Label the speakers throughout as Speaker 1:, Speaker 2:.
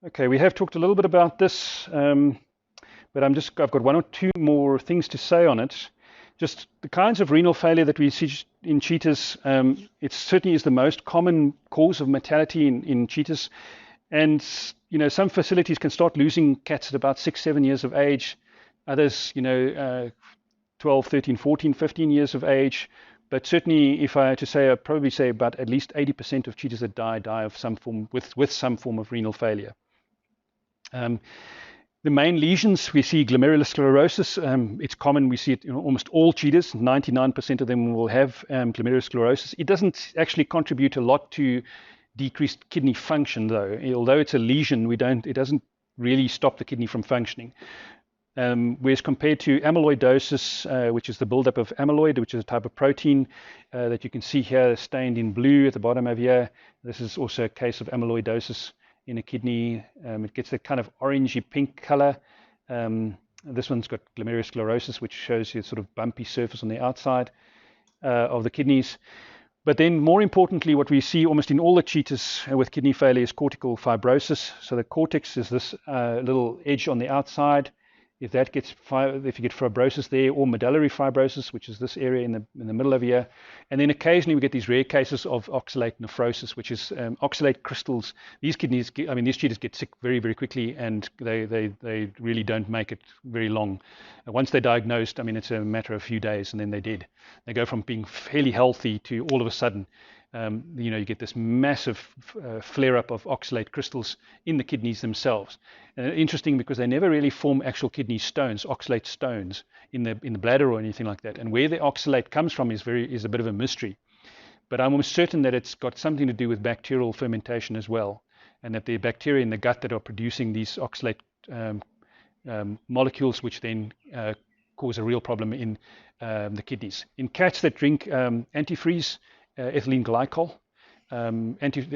Speaker 1: Okay, we have talked a little bit about this, but I've got one or two more things to say on it. Just the kinds of renal failure that we see in cheetahs, it certainly is the most common cause of mortality in cheetahs. And, some facilities can start losing cats at about 6, 7 years of age. Others, 12, 13, 14, 15 years of age. But certainly, if I had to say, I'd probably say about at least 80% of cheetahs that die of some form with some form of renal failure. The main lesions, we see glomerular sclerosis. It's common, we see it in almost all cheetahs. 99% of them will have glomerular sclerosis. It doesn't actually contribute a lot to decreased kidney function, though. Although it's a lesion, it doesn't really stop the kidney from functioning. Whereas compared to amyloidosis, which is the buildup of amyloid, which is a type of protein that you can see here stained in blue at the bottom of here. This is also a case of amyloidosis in a kidney. It gets a kind of orangey pink color. This one's got glomerular sclerosis, which shows you a sort of bumpy surface on the outside of the kidneys. But then more importantly, what we see almost in all the cheetahs with kidney failure is cortical fibrosis. So the cortex is this little edge on the outside. If you get fibrosis there, or medullary fibrosis, which is this area in the middle of here, and then occasionally we get these rare cases of oxalate nephrosis, which is oxalate crystals. These cheetahs get sick very, very quickly, and they really don't make it very long. Once they're diagnosed, it's a matter of a few days, and then they're dead. They go from being fairly healthy to all of a sudden, you get this massive flare-up of oxalate crystals in the kidneys themselves. Interesting, because they never really form actual kidney stones, oxalate stones in the bladder or anything like that. And where the oxalate comes from is a bit of a mystery. But I'm almost certain that it's got something to do with bacterial fermentation as well, and that the bacteria in the gut that are producing these oxalate molecules, which then cause a real problem in the kidneys. In cats that drink antifreeze, ethylene glycol.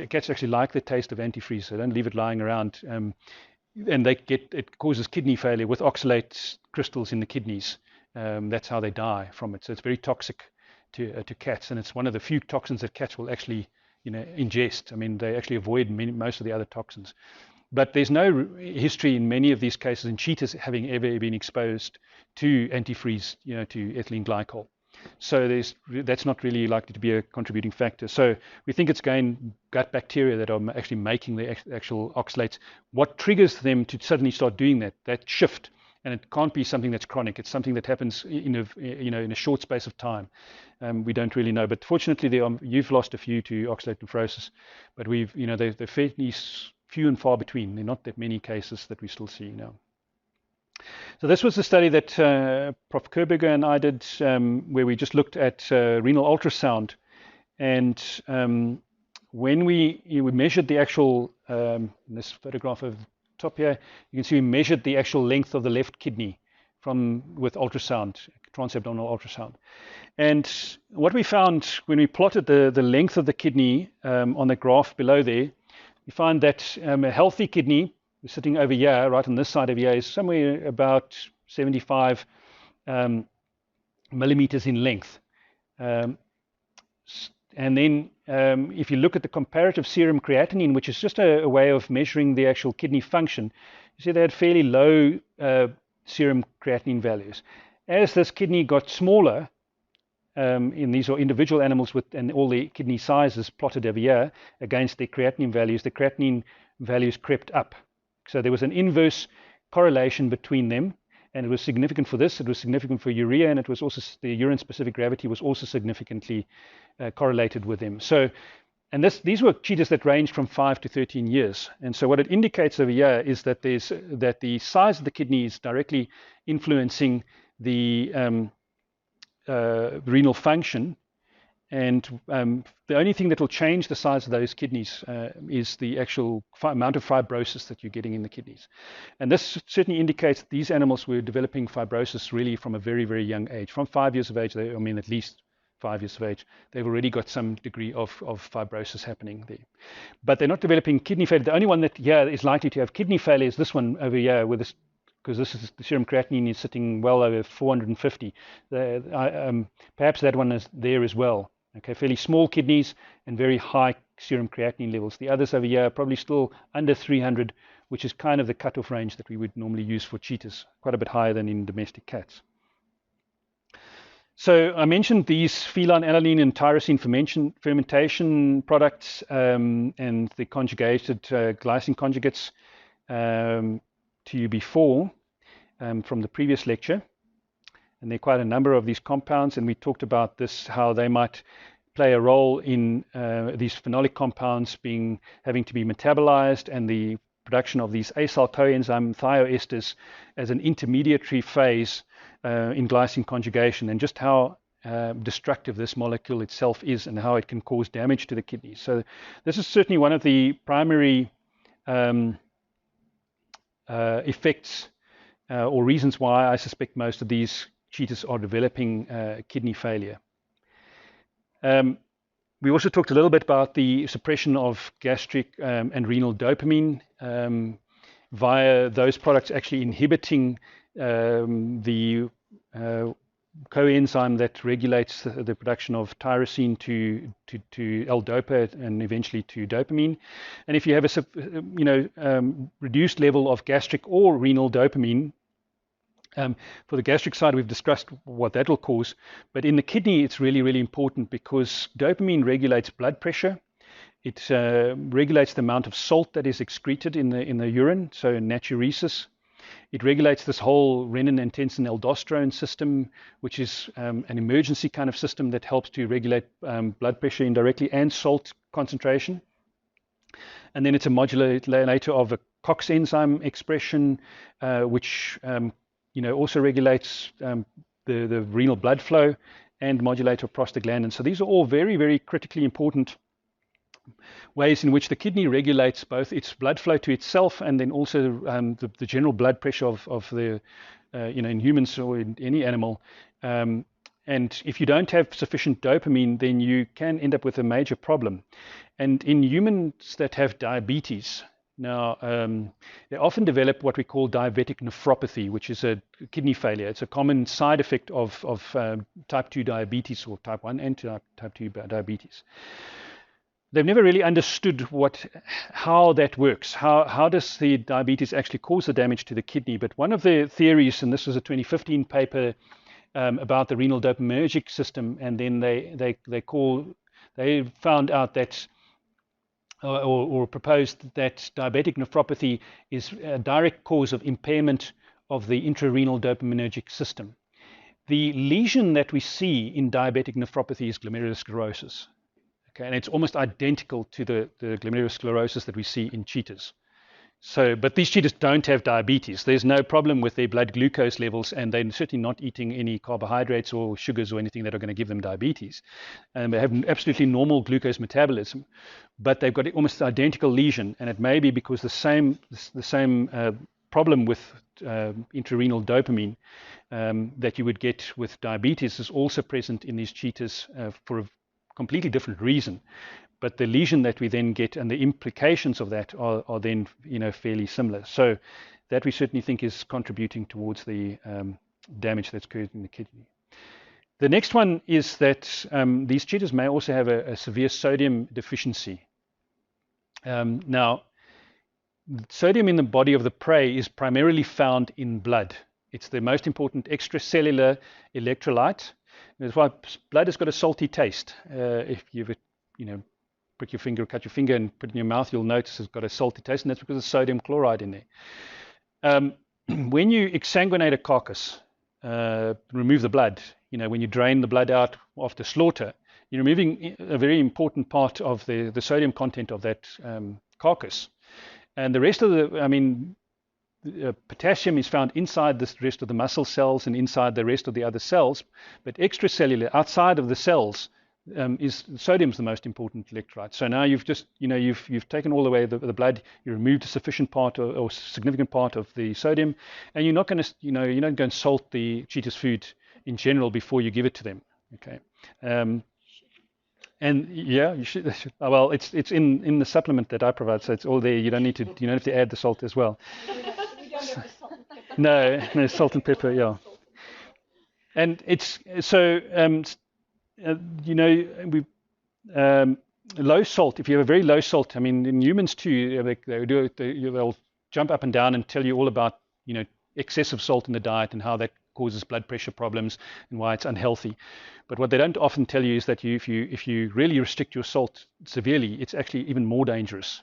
Speaker 1: Cats actually like the taste of antifreeze, so don't leave it lying around. And it causes kidney failure with oxalate crystals in the kidneys. That's how they die from it. So it's very toxic to cats, and it's one of the few toxins that cats will actually ingest. They actually avoid most of the other toxins. But there's no history in many of these cases in cheetahs having ever been exposed to antifreeze, to ethylene glycol. So that's not really likely to be a contributing factor. So we think it's gut bacteria that are actually making the actual oxalates. What triggers them to suddenly start doing that shift? And it can't be something that's chronic. It's something that happens in a short space of time. We don't really know. But fortunately, you've lost a few to oxalate nephrosis, but they're fairly few and far between. There are not that many cases that we still see now. So this was the study that Prof. Kerberger and I did, where we just looked at renal ultrasound. And when we measured the actual, in this photograph of the top here, you can see we measured the actual length of the left kidney with ultrasound, transabdominal ultrasound. And what we found when we plotted the length of the kidney on the graph below there, we find that a healthy kidney, sitting over here, right on this side of here, is somewhere about 75 millimeters in length. And then if you look at the comparative serum creatinine, which is just a way of measuring the actual kidney function, you see they had fairly low serum creatinine values. As this kidney got smaller, these are individual animals and all the kidney sizes plotted over here against the creatinine values crept up. So there was an inverse correlation between them, and it was significant for this. It was significant for urea, and it was also the urine-specific gravity was also significantly correlated with them. So, and these were cheetahs that ranged from 5 to 13 years. And so what it indicates over here is that the size of the kidney is directly influencing the renal function. And the only thing that will change the size of those kidneys is the actual amount of fibrosis that you're getting in the kidneys. And this certainly indicates that these animals were developing fibrosis really from a very, very young age. From 5 years of age, at least 5 years of age, they've already got some degree of fibrosis happening there. But they're not developing kidney failure. The only one that is likely to have kidney failure is this one over here, with this, because this is the serum creatinine is sitting well over 450. Perhaps that one is there as well. Okay, fairly small kidneys and very high serum creatinine levels. The others over here are probably still under 300 which is kind of the cutoff range that we would normally use for cheetahs, quite a bit higher than in domestic cats. So I mentioned these feline alanine and tyrosine fermentation products and the conjugated glycine conjugates to you before from the previous lecture. And there are quite a number of these compounds, and we talked about this, how they might play a role in these phenolic compounds having to be metabolized, and the production of these acyl coenzyme thioesters as an intermediary phase in glycine conjugation, and just how destructive this molecule itself is and how it can cause damage to the kidney. So this is certainly one of the primary effects or reasons why I suspect most of these cheetahs are developing kidney failure. We also talked a little bit about the suppression of gastric and renal dopamine via those products actually inhibiting the coenzyme that regulates the production of tyrosine to L-dopa and eventually to dopamine. And if you have a reduced level of gastric or renal dopamine, for the gastric side, we've discussed what that will cause, but in the kidney, it's really, really important because dopamine regulates blood pressure. It regulates the amount of salt that is excreted in the urine, so natriuresis. It regulates this whole renin-angiotensin-aldosterone system, which is an emergency kind of system that helps to regulate blood pressure indirectly and salt concentration. And then it's a modulator of a COX enzyme expression, which also regulates the renal blood flow and modulator of prostaglandins. So these are all very, very critically important ways in which the kidney regulates both its blood flow to itself and then also the general blood pressure of the, in humans or in any animal. And if you don't have sufficient dopamine, then you can end up with a major problem. And in humans that have diabetes, now, they often develop what we call diabetic nephropathy, which is a kidney failure. It's a common side effect of type 2 diabetes, or type 1 and type 2 diabetes. They've never really understood how that works. How does the diabetes actually cause the damage to the kidney? But one of the theories, and this was a 2015 paper about the renal dopaminergic system, and then they found out that or proposed that diabetic nephropathy is a direct cause of impairment of the intrarenal dopaminergic system. The lesion that we see in diabetic nephropathy is glomerular sclerosis. Okay, and it's almost identical to the glomerular sclerosis that we see in cheetahs. So, but these cheetahs don't have diabetes. There's no problem with their blood glucose levels, and they're certainly not eating any carbohydrates or sugars or anything that are going to give them diabetes. And they have an normal glucose metabolism, but they've got almost identical lesion, and it may be because the same problem with intrarenal dopamine that you would get with diabetes is also present in these cheetahs for a completely different reason. But the lesion that we then get and the implications of that are then fairly similar. So that we certainly think is contributing towards the damage that's occurred in the kidney. The next one is that these cheetahs may also have a severe sodium deficiency. Now, sodium in the body of the prey is primarily found in blood. It's the most important extracellular electrolyte. That's why blood has got a salty taste. If you've prick your finger, cut your finger and put it in your mouth, you'll notice it's got a salty taste, and that's because of sodium chloride in there. When you exsanguinate a carcass, remove the blood, when you drain the blood out after slaughter, you're removing a very important part of the sodium content of that carcass. And the rest of potassium is found inside the rest of the muscle cells and inside the rest of the other cells, but extracellular, outside of the cells, sodium's the most important electrolyte. So now you've just, you've taken all away the blood, you removed a sufficient part or significant part of the sodium, and you're not going to, you're not going to salt the cheetah's food in general before you give it to them. Okay. And yeah, you should. Well, it's in the supplement that I provide, so it's all there. You don't have to add the salt as well. No, salt and pepper, yeah. And it's so. Low salt, if you have a very low salt, in humans too, they'll jump up and down and tell you all about, excessive salt in the diet and how that causes blood pressure problems and why it's unhealthy. But what they don't often tell you is that if you really restrict your salt severely, it's actually even more dangerous,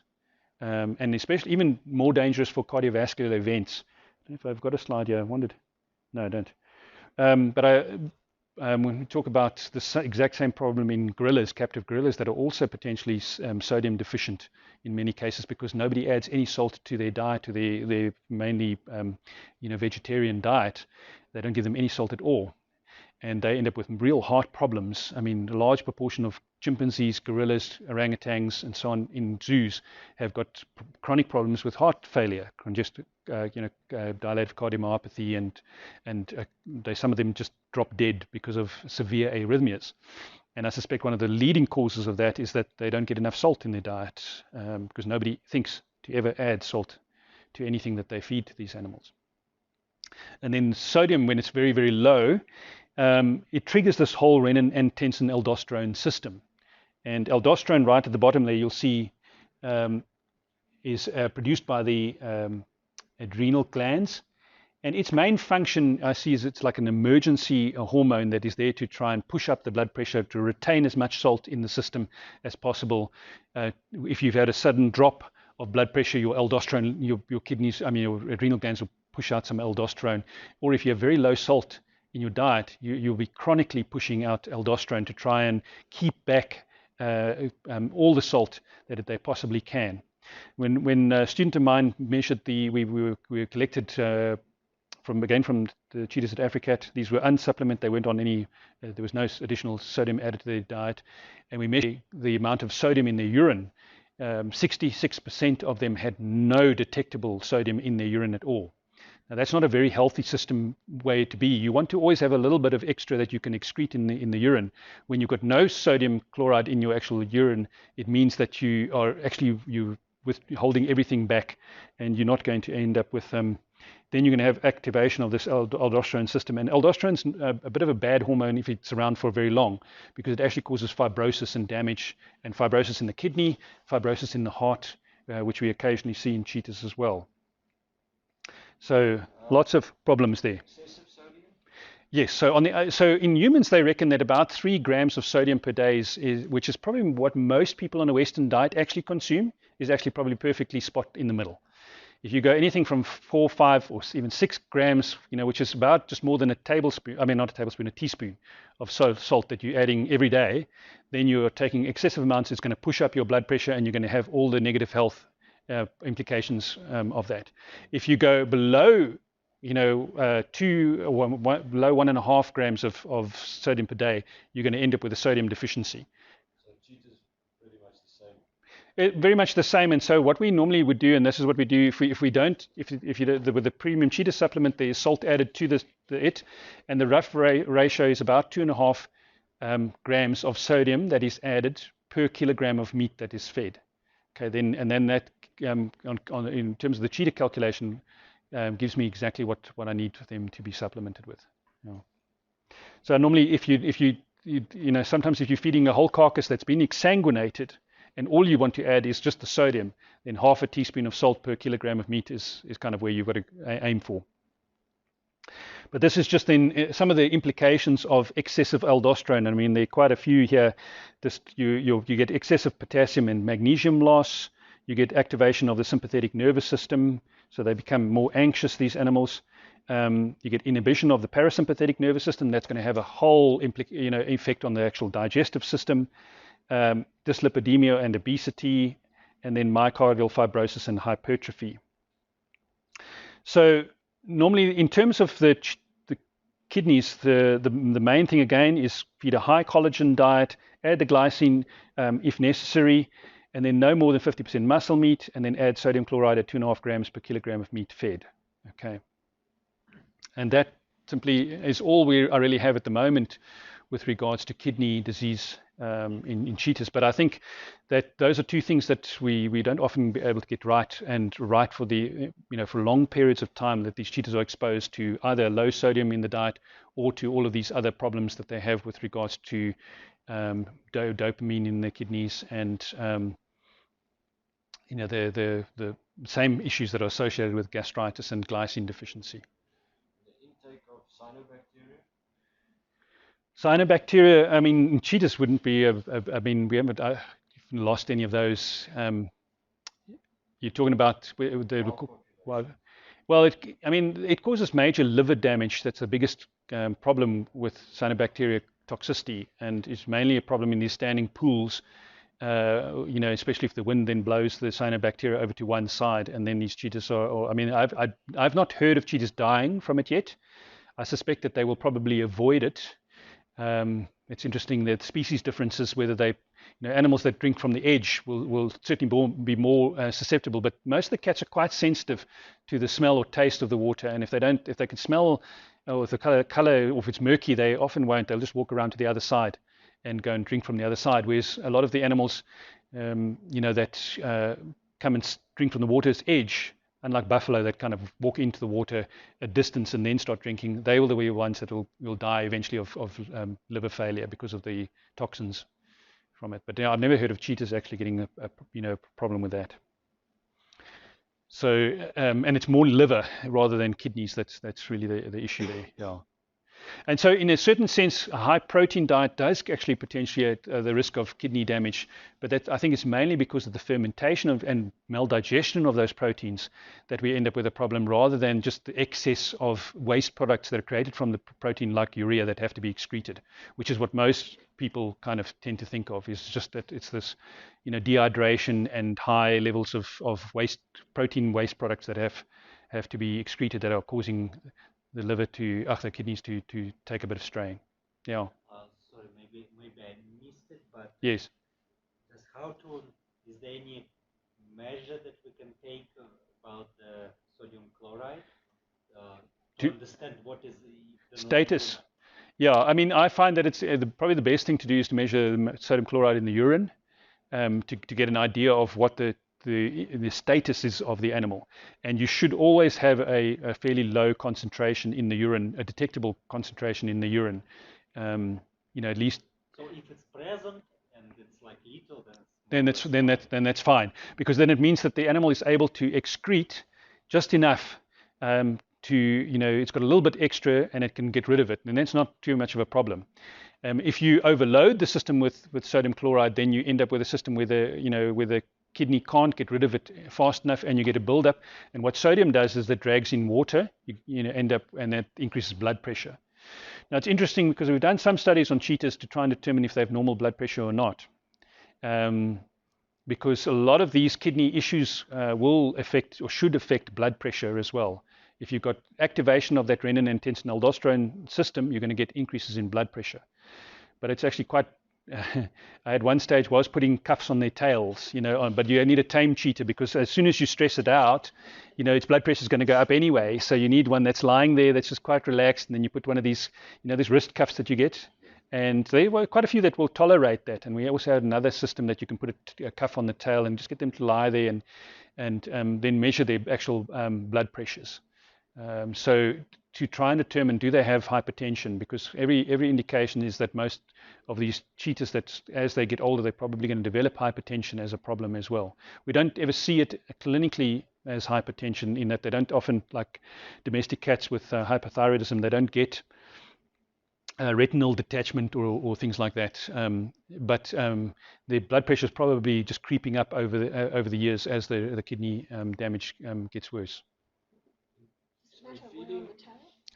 Speaker 1: and especially even more dangerous for cardiovascular events. I don't know if I've got a slide here. I wondered. No, I don't. When we talk about the exact same problem in gorillas, captive gorillas, that are also potentially sodium deficient in many cases, because nobody adds any salt to their diet, to their mainly vegetarian diet. They don't give them any salt at all, and they end up with real heart problems. I mean, a large proportion of chimpanzees, gorillas, orangutans, and so on in zoos have got chronic problems with heart failure, congestive, dilated cardiomyopathy, and some of them just drop dead because of severe arrhythmias. And I suspect one of the leading causes of that is that they don't get enough salt in their diet, because nobody thinks to ever add salt to anything that they feed to these animals. And then sodium, when it's very, very low, it triggers this whole renin, angiotensin, aldosterone system. And aldosterone, right at the bottom there, you'll see is produced by the adrenal glands. And its main function, I see, is it's like an emergency hormone that is there to try and push up the blood pressure, to retain as much salt in the system as possible. If you've had a sudden drop of blood pressure, your aldosterone, your kidneys, your adrenal glands will push out some aldosterone. Or if you have very low salt in your diet, you'll be chronically pushing out aldosterone to try and keep back all the salt that they possibly can. When a student of mine measured we collected from the cheetahs at Africat. These were unsupplemented. They weren't on any, there was no additional sodium added to their diet. And we measured the amount of sodium in their urine. 66% of them had no detectable sodium in their urine at all. Now, that's not a very healthy system way to be. You want to always have a little bit of extra that you can excrete in the urine. When you've got no sodium chloride in your actual urine, it means that you are actually holding everything back, and you're not going to end up with then you're going to have activation of this aldosterone system. And aldosterone's a bit of a bad hormone if it's around for very long, because it actually causes fibrosis and damage, and fibrosis in the kidney, fibrosis in the heart, which we occasionally see in cheetahs as well. So lots of problems there.
Speaker 2: Excessive sodium?
Speaker 1: Yes. So in humans, they reckon that about 3 grams of sodium per day which is probably what most people on a Western diet actually consume, is actually probably perfectly spot in the middle. If you go anything from 4, 5, or even 6 grams, which is about just more than a tablespoon, not a tablespoon, a teaspoon of salt that you're adding every day, then you're taking excessive amounts. It's going to push up your blood pressure, and you're going to have all the negative health implications of that. If you go below, below 1.5 grams of sodium per day, you're going to end up with a sodium deficiency.
Speaker 2: So cheetahs pretty much the same.
Speaker 1: Very much the same. And so what we normally would do, and this is what we do if you do with the premium cheetah supplement, there is salt added to it, and the rough ratio is about 2.5 grams of sodium that is added per kilogram of meat that is fed. Okay, then that in terms of the cheetah calculation gives me exactly what I need for them to be supplemented with. So normally, if you sometimes if you're feeding a whole carcass that's been exsanguinated, and all you want to add is just the sodium, then half a teaspoon of salt per kilogram of meat is kind of where you've got to aim for. But this is just in some of the implications of excessive aldosterone. I mean, there are quite a few here. You get excessive potassium and magnesium loss. You get activation of the sympathetic nervous system, so they become more anxious, these animals. You get inhibition of the parasympathetic nervous system. That's going to have a whole effect on the actual digestive system. Dyslipidemia and obesity, and then myocardial fibrosis and hypertrophy. So normally, in terms of the kidneys, the main thing again is feed a high collagen diet, add the glycine if necessary, and then no more than 50% muscle meat, and then add sodium chloride at 2.5 grams per kilogram of meat fed. Okay, and that simply is all I really have at the moment with regards to kidney disease in cheetahs. But I think that those are two things that we don't often be able to get right, and right for for long periods of time, that these cheetahs are exposed to either low sodium in the diet or to all of these other problems that they have with regards to dopamine in their kidneys, and the same issues that are associated with gastritis and glycine deficiency.
Speaker 2: The intake of cyanobacteria.
Speaker 1: Cyanobacteria, I mean, cheetahs wouldn't be, I mean, we haven't lost any of those. You're talking about well, I mean, it causes major liver damage. That's the biggest problem with cyanobacteria toxicity, and it's mainly a problem in these standing pools. Especially if the wind then blows the cyanobacteria over to one side, and then these cheetahs I mean, I've not heard of cheetahs dying from it yet. I suspect that they will probably avoid it. It's interesting that species differences, whether they, animals that drink from the edge will certainly be more susceptible, but most of the cats are quite sensitive to the smell or taste of the water, and if they can smell, or if the color, or if it's murky, they often won't. They'll just walk around to the other side and go and drink from the other side. Whereas a lot of the animals, that come and drink from the water's edge, unlike buffalo that kind of walk into the water a distance and then start drinking, they will be the ones that will die eventually of liver failure because of the toxins from it. But I've never heard of cheetahs actually getting a problem with that. So and it's more liver rather than kidneys. That's really the issue there. Yeah. And so in a certain sense, a high protein diet does actually potentiate the risk of kidney damage, but that I think it's mainly because of the fermentation and maldigestion of those proteins that we end up with a problem, rather than just the excess of waste products that are created from the protein, like urea, that have to be excreted, which is what most people kind of tend to think of, is just that it's this dehydration and high levels of protein waste products that have to be excreted that are causing the liver the kidneys to take a bit of strain. Yeah.
Speaker 3: Sorry, maybe I missed it, but
Speaker 1: yes.
Speaker 3: Just is there any measure that we can take about the sodium chloride to understand what is the
Speaker 1: status?
Speaker 3: normal?
Speaker 1: Yeah, I mean, I find that it's probably the best thing to do is to measure sodium chloride in the urine to get an idea of what the status is of the animal, and you should always have a fairly low concentration in the urine, a detectable concentration in the urine, at least.
Speaker 3: So if it's present and it's like little,
Speaker 1: then that's fine, because then it means that the animal is able to excrete just enough it's got a little bit extra and it can get rid of it, and that's not too much of a problem. If you overload the system with sodium chloride, then you end up with a system where the kidney can't get rid of it fast enough, and you get a buildup. And what sodium does is that drags in water, end up, and that increases blood pressure. Now it's interesting because we've done some studies on cheetahs to try and determine if they have normal blood pressure or not, because a lot of these kidney issues will affect or should affect blood pressure as well. If you've got activation of that renin and tensin-aldosterone system, you're going to get increases in blood pressure. But it's actually quite I had one stage was putting cuffs on their tails, but you need a tame cheetah, because as soon as you stress it out, its blood pressure is going to go up anyway. So you need one that's lying there, that's just quite relaxed, and then you put one of these, these wrist cuffs that you get, and there were quite a few that will tolerate that. And we also had another system that you can put a cuff on the tail and just get them to lie there and then measure their actual blood pressures. So to try and determine, do they have hypertension, because every indication is that most of these cheetahs, that as they get older, they're probably going to develop hypertension as a problem as well. We don't ever see it clinically as hypertension, in that they don't often, like domestic cats with hypothyroidism, they don't get retinal detachment or things like that, but their blood pressure is probably just creeping up over the years as the kidney damage gets worse.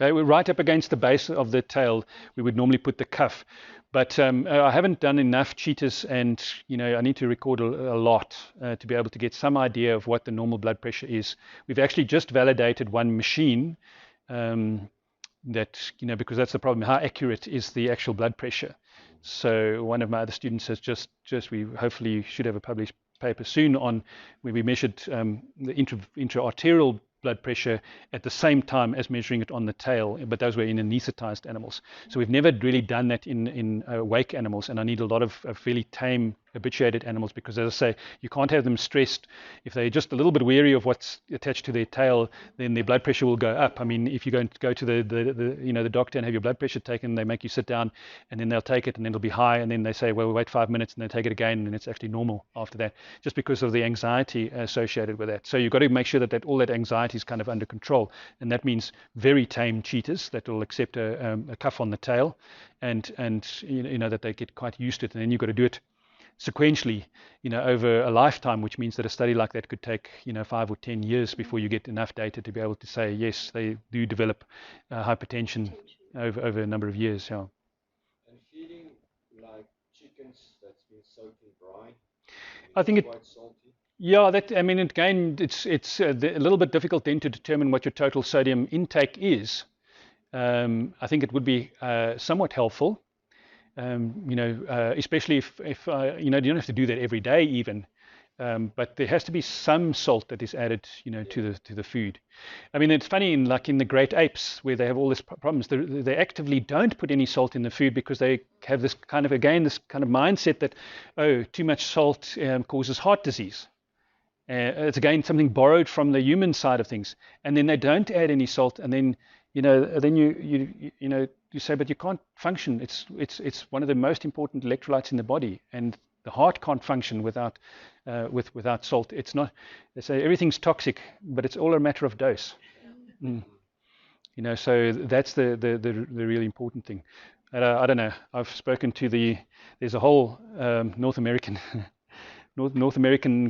Speaker 1: We're right up against the base of the tail. We would normally put the cuff, but I haven't done enough cheetahs, and I need to record a lot to be able to get some idea of what the normal blood pressure is. We've actually just validated one machine that because that's the problem. How accurate is the actual blood pressure? So one of my other students has just we hopefully should have a published paper soon on where we measured the intra-arterial blood pressure at the same time as measuring it on the tail, but those were in anesthetized animals. So we've never really done that in awake animals, and I need a lot of fairly tame habituated animals, because as I say, you can't have them stressed. If they're just a little bit weary of what's attached to their tail, then their blood pressure will go up. I mean, if you go to the doctor and have your blood pressure taken, they make you sit down, and then they'll take it, and then it'll be high, and then they say, well, wait 5 minutes, and they take it again, and it's actually normal after that, just because of the anxiety associated with that. So you've got to make sure that all that anxiety is kind of under control, and that means very tame cheetahs that will accept a cuff on the tail, and that they get quite used to it, and then you've got to do it sequentially, over a lifetime, which means that a study like that could take, 5 or 10 years before you get enough data to be able to say, yes, they do develop hypertension over a number of years. Yeah.
Speaker 2: And feeding like chickens that's been soaked in brine,
Speaker 1: I think
Speaker 2: quite salty.
Speaker 1: Yeah, again, it's a little bit difficult then to determine what your total sodium intake is. I think it would be somewhat helpful. Especially if you don't have to do that every day even, but there has to be some salt that is added, to the food. I mean, it's funny in the great apes where they have all these problems. They actively don't put any salt in the food because they have this kind of mindset that, oh, too much salt causes heart disease. It's again something borrowed from the human side of things, and then they don't add any salt, and then you say, but you can't function. It's one of the most important electrolytes in the body, and the heart can't function without salt. It's not. They say everything's toxic, but it's all a matter of dose. So that's the really important thing. I don't know. I've spoken to there's a whole North American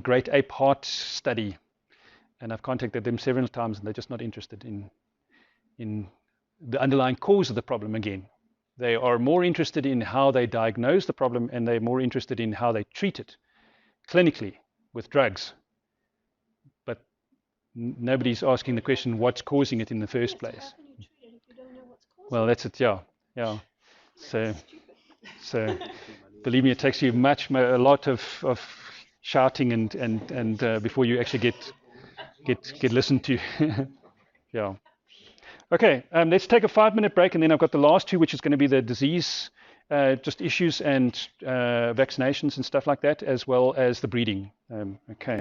Speaker 1: great ape heart study, and I've contacted them several times, and they're just not interested in the underlying cause of the problem again. They are more interested in how they diagnose the problem, and they're more interested in how they treat it clinically with drugs. But nobody's asking the question, what's causing it in the first place? Well, that's it, yeah. So believe me, it takes you a lot of shouting and before you actually get listened to. Yeah. Okay, let's take a 5-minute break, and then I've got the last two, which is going to be the disease just issues and vaccinations and stuff like that, as well as the breeding. Okay.